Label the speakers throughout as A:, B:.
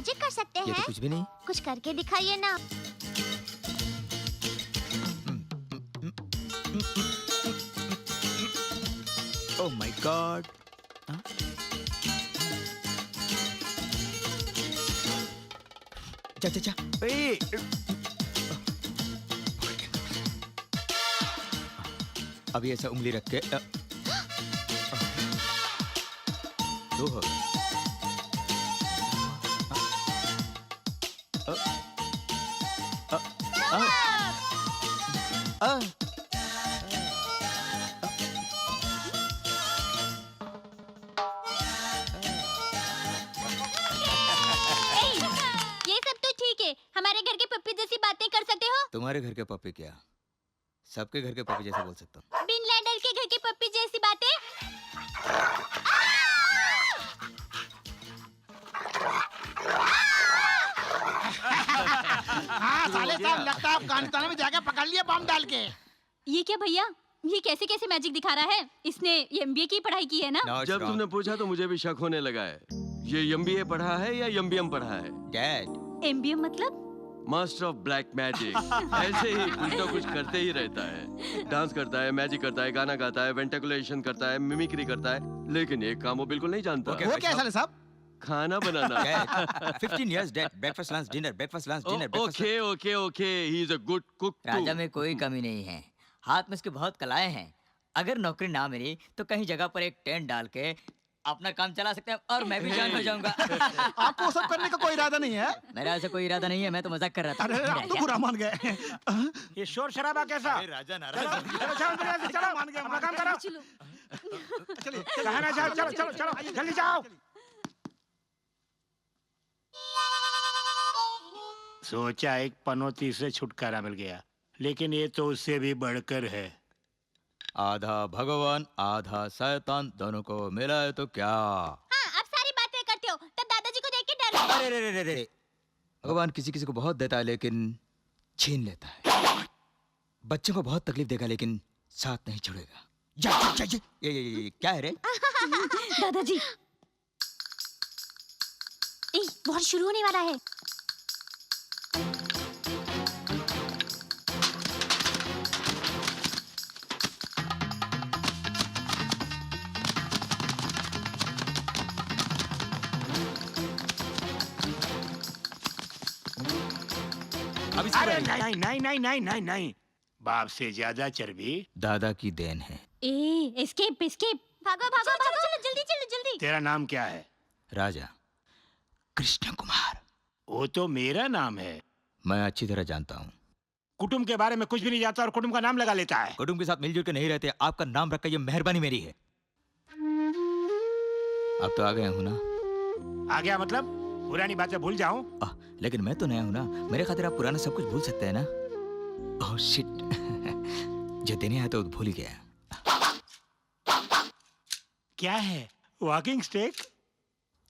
A: Magic कर सकते
B: ये
A: हैं?
B: तो कुछ भी नहीं।
A: कुछ करके दिखाइए ना।
B: Oh my God. जा जा जा। ए, अभी ऐसा उंगली रख के दो हो।
A: ये सब तो ठीक है, हमारे घर के पप्पी जैसी बातें कर सकते हो?
B: तुम्हारे घर के पप्पी क्या, सबके घर के पप्पी जैसे बोल सकता हूँ।
A: बिन लैडन के घर की पप्पी जैसी बातें?
C: हाँ साले साहब, लगता है अफगानिस्तान में जाके पकड़ लिया बम डाल के।
A: ये क्या भैया, ये कैसे कैसे मैजिक दिखा रहा है? इसने एमबीए की पढ़ाई की है ना?
B: No, it's
D: जब
B: wrong.
D: तुमने पूछा तो मुझे भी शक होने लगा है। ये एमबीए पढ़ा है या एमबीएम पढ़ा है?
B: Dad,
A: एमबीए मतलब?
D: Master of black magic. ऐसे ही कुछ ना कुछ करते ही रहता है। डांस करता है, मैजिक करता है, गाना गाता है, वेंटिकुलेशन करता है, मिमिक्री करता है, लेकिन एक काम वो बिल्कुल नहीं जानता।
B: Okay,
C: वो क्या है साले साहब?
D: खाना बनाना।
B: Dad, 15 years dead. Breakfast, lunch, dinner. Breakfast, lunch, dinner. Breakfast.
D: Okay okay okay, he is a good cook
E: राजा में कोई कमी नहीं है, हाथ में उसके बहुत कलाएं हैं। अगर नौकरी ना मिली तो कहीं जगह पर एक टेंट डाल के अपना काम चला सकते हैं और मैं भी ज्वाइन हो जाऊंगा।
C: आपको वो सब करने का कोई इरादा नहीं है?
E: मेरा ऐसा कोई इरादा नहीं है, मैं तो मजाक कर रहा था।
C: अरे आप तो बुरा मान गए।
F: ये शोर शराबा कैसा?
B: राजा
F: चलो चलो चलो चलो
C: मान गया,
F: अपना काम करो।
C: चलिए
F: कहाँ ना जाओ, चलो चलो चलो जल्दी जाओ।
C: सोचा एक पनौती से छुटकारा मिल गया, लेकिन ये तो उससे भी बढ़कर है।
B: आधा भगवान आधा शैतान, दोनों को मिला है तो क्या?
A: हाँ, अब सारी बातें करते हो, तब दादाजी को देख के डर लगा।
B: अरे रे रे रे रे, भगवान किसी किसी को बहुत देता है लेकिन छीन लेता है। बच्चों को बहुत तकलीफ देगा लेकिन साथ नहीं छोड़ेगा। ये क्या है रे?
A: दादाजी, वॉर शुरू होने वाला है।
B: अभी
C: अरे नहीं नहीं नहीं नहीं नहीं नहीं, बाप से ज्यादा चर्बी
B: दादा की देन है।
A: एस्केप एस्केप, भागो भागो भागो, चलो जल्दी चलो जल्दी।
C: तेरा नाम क्या है?
B: राजा कृष्ण कुमार।
C: वो तो मेरा नाम है।
B: मैं अच्छी तरह जानता हूँ।
C: कुटुंब के बारे में कुछ भी नहीं जानता और कुटुंब का नाम लगा लेता है।
B: कुटुंब के साथ मिलजुल के नहीं रहते, आपका नाम रखकर ये मेहरबानी मेरी है। अब तो आ गया हूँ ना।
C: आ गया मतलब पुरानी बातें भूल जाऊं?
B: लेकिन मैं तो नया हूँ ना, मेरे खातिर आप पुराना सब कुछ भूल सकते हैं ना। ओह शिट, जो देने आया तो भूल ही गया।
C: क्या है? Walking stick?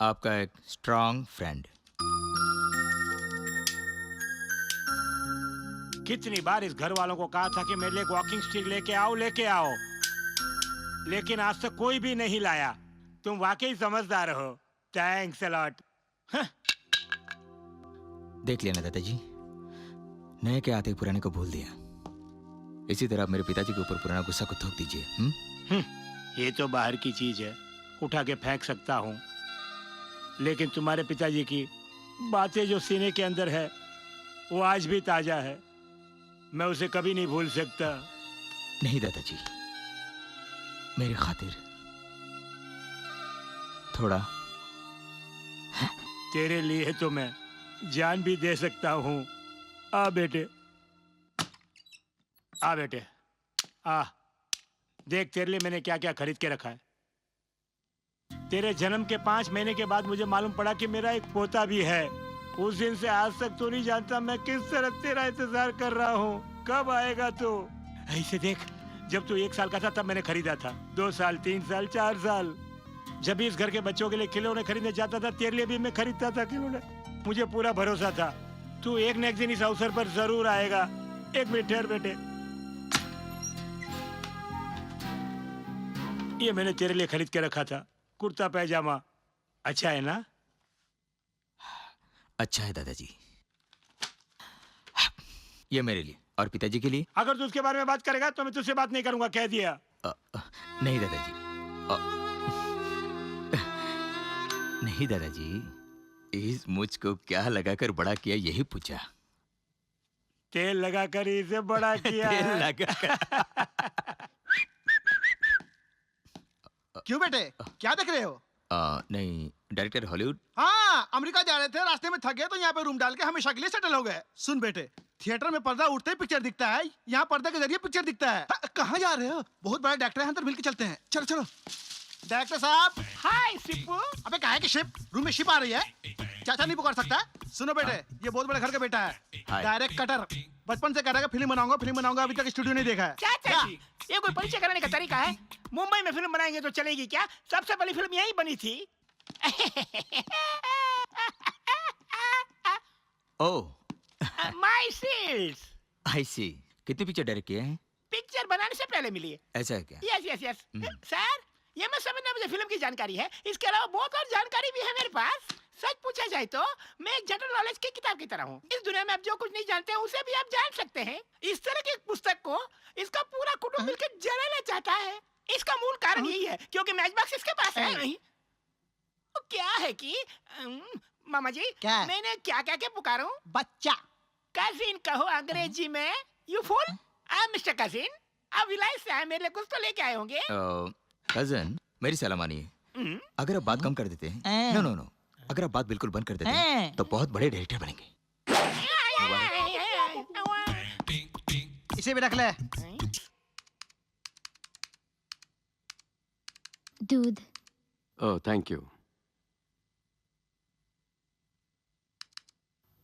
B: आपका एक स्ट्रॉन्ग फ्रेंड।
C: कितनी बार इस घर वालों को कहा था कि मेरे लिए वॉकिंग स्टिक लेके आओ लेके आओ, लेकिन आज तक कोई भी नहीं लाया। तुम वाकई समझदार हो। Thanks a lot.
B: देख लिया ना दादाजी, नए के आते ही पुराने को भूल दिया। इसी तरह आप मेरे पिताजी के ऊपर पुराना गुस्सा को थोप दीजिए।
C: ये तो बाहर की चीज है, उठा के फेंक सकता हूँ, लेकिन तुम्हारे पिताजी की बातें जो सीने के अंदर है वो आज भी ताजा है। मैं उसे कभी नहीं भूल सकता।
B: नहीं दादाजी, मेरी खातिर थोड़ा।
C: तेरे लिए तो मैं जान भी दे सकता हूँ। आ बेटे, आ बेटे, आ देख तेरे लिए मैंने क्या क्या खरीद के रखा है। तेरे जन्म के 5 महीने के बाद मुझे मालूम पड़ा कि मेरा एक पोता भी है। उस दिन से आज तक तो नहीं जानता मैं किस तरह तेरा इंतजार कर रहा हूँ, कब आएगा तू। ऐसे देख, जब तू 1 साल का था तब मैंने खरीदा था, 2 साल, 3 साल, 4 साल। जब भी इस घर के बच्चों के लिए खिलौने खरीदने जाता था, तेरे लिए भी मैं खरीदता था खिलौने। मुझे पूरा भरोसा था तू एक न एक दिन इस अवसर पर जरूर आएगा। एक मिनट ठहर बेटे, ये मैंने तेरे लिए खरीद के रखा था, कुर्ता पैजामा। अच्छा है ना?
B: अच्छा है दादाजी। ये मेरे लिए और पिताजी के लिए।
C: अगर तू उसके बारे में बात करेगा तो मैं तुझसे बात नहीं करूंगा, कह दिया।
B: नहीं दादाजी। नहीं दादाजी, इस मुझको क्या लगाकर बड़ा किया यही पूछा।
C: तेल लगाकर इसे बड़ा किया।
B: तेल लगा।
G: क्यों बेटे, क्या देख रहे हो?
B: नहीं, डायरेक्टर हॉलीवुड।
G: हाँ, अमेरिका जा रहे थे, रास्ते में थक गए तो यहाँ पे रूम डाल के हमेशा के लिए सेटल हो गए। सुन बेटे, थिएटर में पर्दा उठते ही पिक्चर दिखता है, यहाँ पर्दे के जरिए पिक्चर दिखता है। कहाँ जा रहे हो? बहुत बड़ा डायरेक्टर है, अंदर मिलके चलते हैं। चलो चलो। डायरेक्टर साहब।
F: हाय सिप्पू।
G: अबे काहे की शिप? रूम में शिप आ रही है। चाचा नहीं पुकार सकता? सुनो बेटे, ये बहुत बड़े घर का बेटा है, डायरेक्ट कटर। बचपन से कह रहा है फिल्म बनाऊंगा, अभी तक स्टूडियो नहीं देखा है।
F: चाचा जी, ये कोई परिचय कराने का तरीका है? मुंबई में फिल्म बनाएंगे तो चलेगी क्या? सबसे पहली फिल्म यही बनी थी।
B: ओह,
F: माय सील्स।
B: आई सी। कितनी पिक्चर डायरेक्ट किए हैं?
F: पिक्चर बनाने से पहले मिली है।
B: ऐसा है क्या?
F: Yes yes yes. सर, ये मैं समझना मुझे फिल्म की जानकारी है, इसके अलावा बहुत और जानकारी भी है मेरे पास। सच पूछा जाए तो मैं एक जनरल नॉलेज की किताब की तरह हूँ। इस दुनिया में आप जो कुछ नहीं जानते हैं उसे भी आप जान सकते हैं। इस तरह की एक पुस्तक को इसका पूरा कुटुंब मिलकर जलाना चाहता है। इसका मूल कारण यही है क्योंकि मैच बॉक्स इसके पास है नहीं। तो क्या है कि मामा जी,
G: क्या?
F: मैंने क्या क्या पुकारूं?
G: बच्चा।
F: कजिन कहो अंग्रेजी में। You fool, I am mister cousin. अब विलायत से मेरे लिए कुछ तो लेके आए होंगे।
B: कजन, मेरी सलाह मानिए। अगर आप बात कम कर देते हैं, नो नो नो, अगर आप बात बिल्कुल बंद कर देते हैं तो बहुत बड़े डायरेक्टर बनेंगे।
G: इसे भी रख ले।
A: दूध।
D: Oh thank you.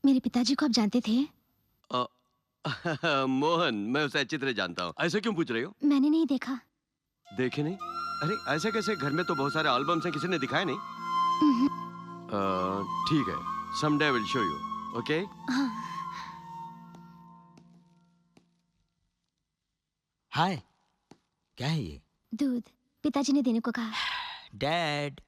A: मेरे पिताजी को आप जानते थे?
D: मोहन, मैं उसे अच्छी तरह जानता हूँ। ऐसा क्यों पूछ रही हो?
A: मैंने नहीं देखा।
D: देखे नहीं? अरे ऐसा कैसे? घर में तो बहुत सारे एल्बम्स हैं, किसी ने दिखाया नहीं? ठीक है, someday I will show you, okay?
B: हाय, क्या है ये?
A: दूध पिताजी ने देने को कहा।
B: डैड।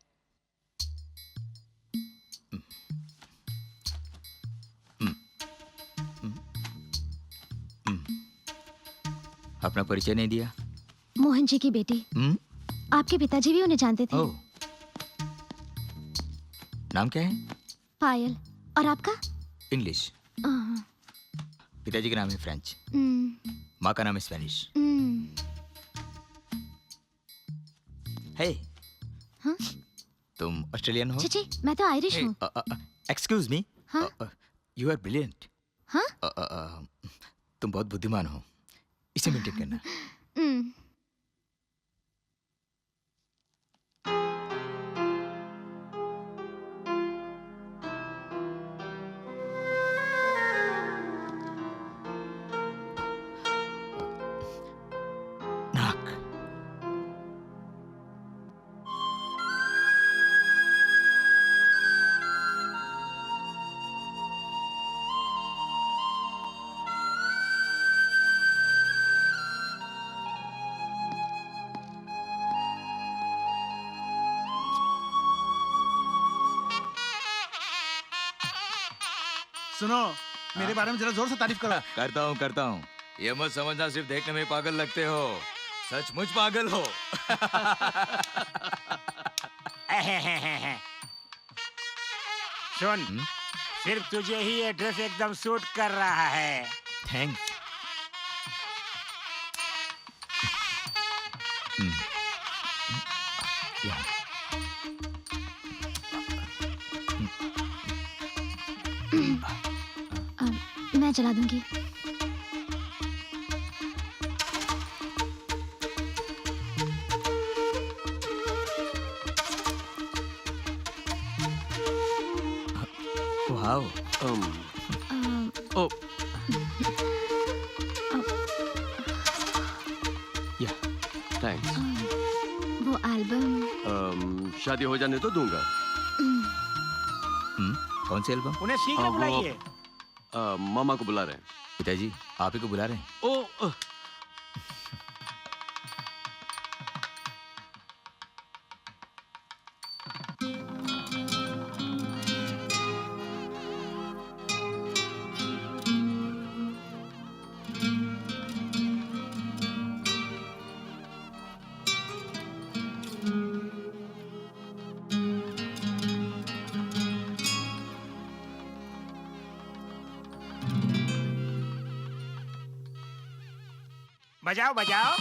B: अपना परिचय नहीं दिया।
A: मोहन जी की बेटी। आपके पिताजी भी उन्हें जानते थे।
B: ओह, नाम क्या है?
A: पायल। और आपका?
B: इंग्लिश। पिताजी का नाम है फ्रेंच, माँ का नाम है स्पेनिश। हे,
A: हाँ?
B: तुम ऑस्ट्रेलियन हो?
A: छी, मैं तो आयरिश हूँ।
B: एक्सक्यूज मी,
A: हाँ?
B: You are brilliant.
A: हाँ?
B: तुम बहुत बुद्धिमान हो, इसे मेंटेन करना। नाक।
G: सुनो, मेरे बारे में जरा जोर से तारीफ करो।
B: करता हूँ। ये मत समझना सिर्फ देखने में पागल लगते हो, सचमुच पागल हो।
C: सुन, सिर्फ तुझे ही ये ड्रेस एकदम सूट कर रहा है।
B: थैंक्स।
A: मैं चला दूंगी।
B: वाओ।
D: ओ
B: या,
D: थैंक्स।
A: वो एल्बम।
D: शादी हो जाने तो दूंगा।
B: कौन सी एल्बम?
C: उन्हें शीघ्र बुलाइए।
D: मामा को बुला रहे हैं।
B: पिताजी, आप ही को बुला रहे हैं।
D: ओ
F: बजाओ बजाओ।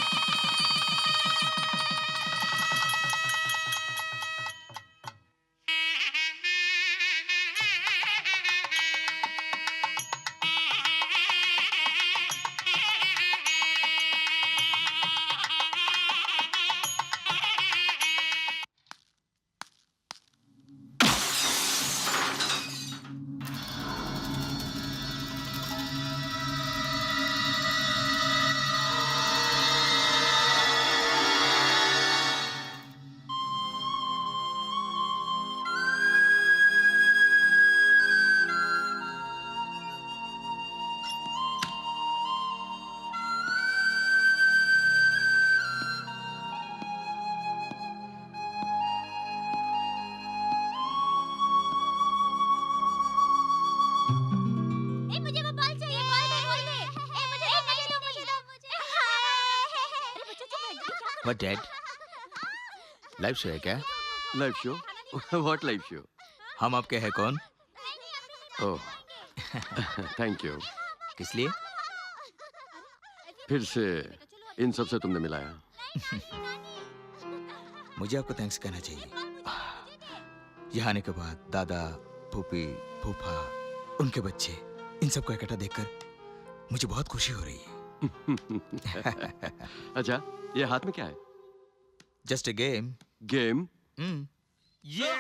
A: ए मुझे वो बॉल चाहिए, बॉल दे। ए मुझे दो, मुझे दो। अरे बच्चों चुप रहो, क्या कर
B: व्हाट डैड? लाइव शो है क्या?
D: Live show? What live show?
B: हम आपके हैं कौन?
D: ओह, थैंक यू।
B: किस लिए?
D: फिर से इन सब से तुमने मिलाया।
B: मुझे आपको थैंक्स कहना चाहिए। यहाँ आने के बाद दादा, फूफी, फूफा, उनके बच्चे, इन सबको इकट्ठा देखकर मुझे बहुत खुशी हो रही है।
D: अच्छा, ये हाथ में क्या है?
B: Just a game.
D: गेम?
B: हम्म।
E: ये